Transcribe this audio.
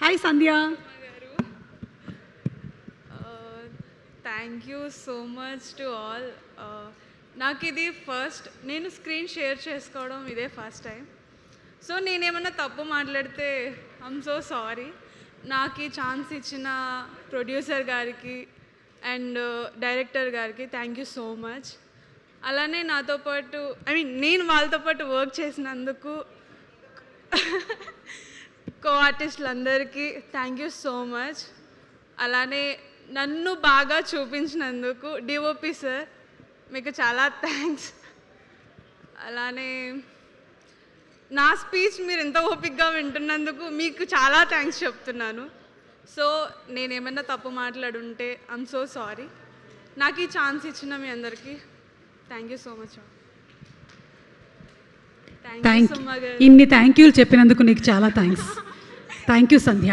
Hi Sandhya. Thank you so much to all. నాకు ఇది నేను స్క్రీన్ షేర్ చేసుకోవడం ఇదే ఫస్ట్ టైం. సో నేనేమన్నా తప్పు మాట్లాడితే ఐఎమ్ సో సారీ. నాకు ఈ ఛాన్స్ ఇచ్చిన ప్రొడ్యూసర్ గారికి అండ్ డైరెక్టర్ గారికి థ్యాంక్ యూ సో మచ్. అలానే నాతో పాటు నేను వాళ్ళతో పాటు వర్క్ చేసినందుకు కో ఆర్టిస్టులందరికీ థ్యాంక్ యూ సో మచ్. అలానే నన్ను బాగా చూపించినందుకు డిఓపి సార్ మీకు చాలా థ్యాంక్స్. అలానే నా స్పీచ్ మీరు ఎంత ఓపిక్గా వింటున్నందుకు మీకు చాలా థ్యాంక్స్ చెప్తున్నాను. సో నేనేమన్నా తప్పు మాట్లాడుంటే ఐఎమ్ సో సారీ. నాకు ఈ ఛాన్స్ ఇచ్చిన మీ అందరికీ థ్యాంక్ యూ సో మచ్. ఇన్ని థ్యాంక్ యూలు చెప్పినందుకు నీకు చాలా థ్యాంక్స్. Thank you Sandhya.